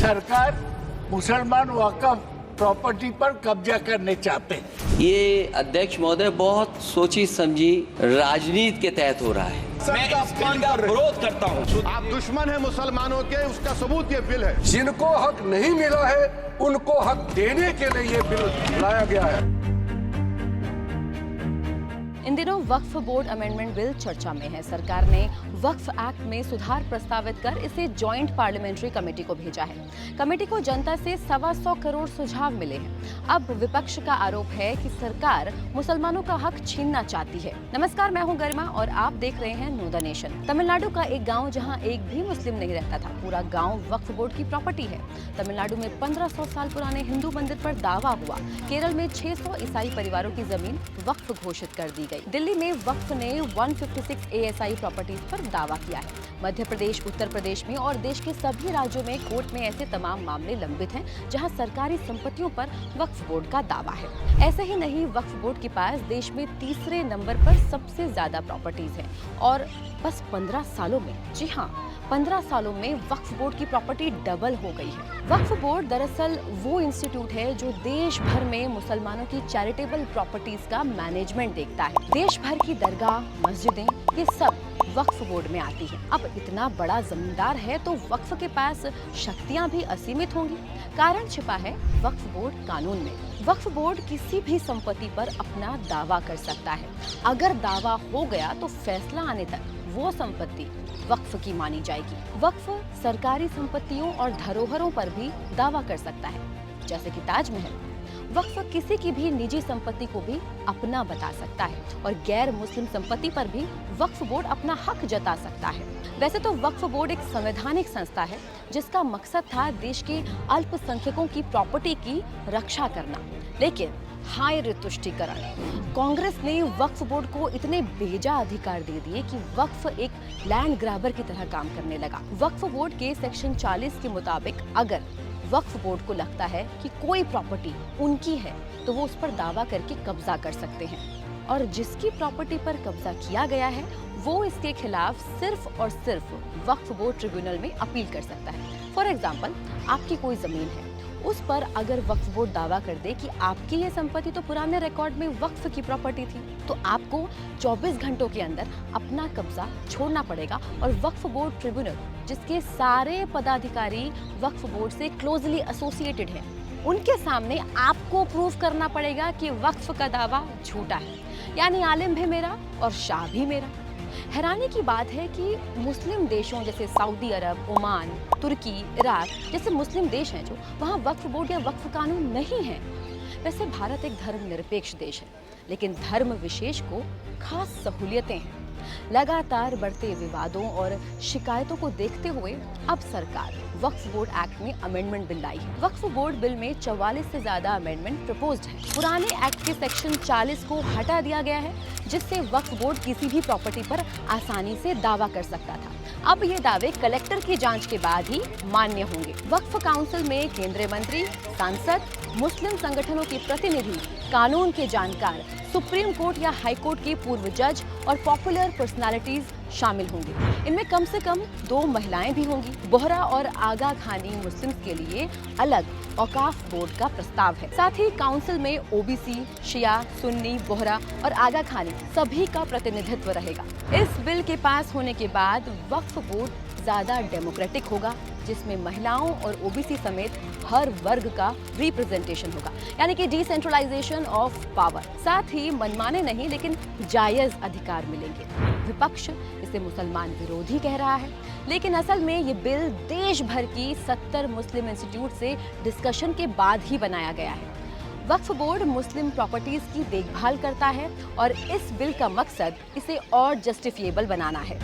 सरकार मुसलमान वक़्फ़ प्रॉपर्टी पर कब्जा करने चाहते हैं। ये अध्यक्ष महोदय बहुत सोची समझी राजनीति के तहत हो रहा है। मैं इस बिल का विरोध करता हूँ। आप दुश्मन हैं मुसलमानों के, उसका सबूत ये बिल है। जिनको हक नहीं मिला है उनको हक देने के लिए ये बिल लाया गया है। इन दिनों वक्फ बोर्ड अमेंडमेंट बिल चर्चा में है। सरकार ने वक्फ एक्ट में सुधार प्रस्तावित कर इसे जॉइंट पार्लियामेंट्री कमेटी को भेजा है। कमेटी को जनता से 125 करोड़ सुझाव मिले हैं। अब विपक्ष का आरोप है कि सरकार मुसलमानों का हक छीनना चाहती है। नमस्कार, मैं हूं गरिमा और आप देख रहे हैं नो द नेशन। तमिलनाडु का एक गाँव जहाँ एक भी मुस्लिम नहीं रहता था, पूरा गाँव वक्फ बोर्ड की प्रॉपर्टी है। तमिलनाडु में 1500 साल पुराने हिंदू मंदिर पर दावा हुआ। केरल में 600 ईसाई परिवारों की जमीन वक्फ घोषित कर दी गई। दिल्ली में वक्फ ने 156 ASI प्रॉपर्टीज पर दावा किया है। मध्य प्रदेश, उत्तर प्रदेश में और देश के सभी राज्यों में कोर्ट में ऐसे तमाम मामले लंबित हैं जहां सरकारी संपत्तियों पर वक्फ बोर्ड का दावा है। ऐसे ही नहीं, वक्फ बोर्ड के पास देश में तीसरे नंबर पर सबसे ज्यादा प्रॉपर्टीज हैं और बस 15 सालों में, जी हाँ 15 सालों में वक्फ बोर्ड की प्रॉपर्टी डबल हो गई है। वक्फ बोर्ड दरअसल वो इंस्टीट्यूट है जो देश भर में मुसलमानों की चैरिटेबल प्रॉपर्टीज का मैनेजमेंट देखता है। देश भर की दरगाह, मस्जिदें, ये सब वक्फ बोर्ड में आती है। अब इतना बड़ा जमींदार है तो वक्फ के पास शक्तियां भी असीमित होंगी। कारण छिपा है वक्फ बोर्ड कानून में। वक्फ बोर्ड किसी भी संपत्ति पर अपना दावा कर सकता है। अगर दावा हो गया तो फैसला आने तक वो संपत्ति वक्फ की मानी जाएगी। वक्फ सरकारी संपत्तियों और धरोहरों पर भी दावा कर सकता है, जैसे कि ताजमहल। वक्फ किसी की भी निजी संपत्ति को भी अपना बता सकता है और गैर मुस्लिम संपत्ति पर भी वक्फ बोर्ड अपना हक जता सकता है। वैसे तो वक्फ बोर्ड एक संवैधानिक संस्था है जिसका मकसद था देश के अल्पसंख्यकों की प्रॉपर्टी की रक्षा करना, लेकिन हाय रे तुष्टीकरण, कांग्रेस ने वक्फ बोर्ड को इतने बेजा अधिकार दे दिए कि वक्फ एक लैंड ग्रैबर की तरह काम करने लगा। वक्फ बोर्ड के सेक्शन 40 के मुताबिक अगर वक्फ बोर्ड को लगता है कि कोई प्रॉपर्टी उनकी है तो वो उस पर दावा करके कब्जा कर सकते हैं और जिसकी प्रॉपर्टी पर कब्जा किया गया है वो इसके खिलाफ सिर्फ और सिर्फ वक्फ बोर्ड ट्रिब्यूनल में अपील कर सकता है। फॉर एग्जाम्पल, आपकी कोई जमीन है, उस पर अगर वक्फ बोर्ड दावा कर दे कि आपकी ये संपत्ति तो पुराने रिकॉर्ड में वक्फ की प्रॉपर्टी थी, तो आपको 24 घंटों के अंदर अपना कब्जा छोड़ना पड़ेगा और वक्फ बोर्ड ट्रिब्यूनल, जिसके सारे पदाधिकारी वक्फ बोर्ड से क्लोजली एसोसिएटेड हैं, उनके सामने आपको प्रूव करना पड़ेगा कि वक्फ का दावा झूठा है। यानी आलिम भी मेरा और शाह भी मेरा। हैरानी की बात है कि मुस्लिम देशों जैसे सऊदी अरब, ओमान, तुर्की, इराक जैसे मुस्लिम देश हैं जो, वहाँ वक्फ बोर्ड या वक्फ कानून नहीं है। वैसे भारत एक धर्मनिरपेक्ष देश है, लेकिन धर्म विशेष को खास सहूलियतें हैं। लगातार बढ़ते विवादों और शिकायतों को देखते हुए अब सरकार वक्फ बोर्ड एक्ट में अमेंडमेंट बिल लाई है। वक्फ बोर्ड बिल में 44 से ज्यादा अमेंडमेंट प्रपोज्ड है। पुराने एक्ट के सेक्शन 40 को हटा दिया गया है, जिससे वक्फ बोर्ड किसी भी प्रॉपर्टी पर आसानी से दावा कर सकता था। अब ये दावे कलेक्टर की जांच के बाद ही मान्य होंगे। वक्फ काउंसिल में केंद्रीय मंत्री, सांसद, मुस्लिम संगठनों के प्रतिनिधि, कानून के जानकार, सुप्रीम कोर्ट या हाई कोर्ट के पूर्व जज और पॉपुलर पर्सनालिटीज शामिल होंगे। इनमें कम से कम 2 महिलाएं भी होंगी। बोहरा और आगा खानी मुस्लिम्स के लिए अलग औकाफ बोर्ड का प्रस्ताव है। साथ ही काउंसिल में ओबीसी, शिया, सुन्नी, बोहरा और आगा खानी सभी का प्रतिनिधित्व रहेगा। इस बिल के पास होने के बाद वक्फ बोर्ड ज्यादा डेमोक्रेटिक होगा, जिसमें महिलाओं और ओबीसी समेत हर वर्ग का रिप्रेजेंटेशन होगा, यानी कि डिसेंट्रलाइजेशन ऑफ पावर। साथ ही मनमाने नहीं लेकिन जायज अधिकार मिलेंगे। विपक्ष इसे मुसलमान विरोधी कह रहा है, लेकिन असल में ये बिल देश भर की 70 मुस्लिम इंस्टीट्यूट से डिस्कशन के बाद ही बनाया गया है। वक्फ बोर्ड मुस्लिम प्रॉपर्टीज की देखभाल करता है और इस बिल का मकसद इसे और जस्टिफिएबल बनाना है।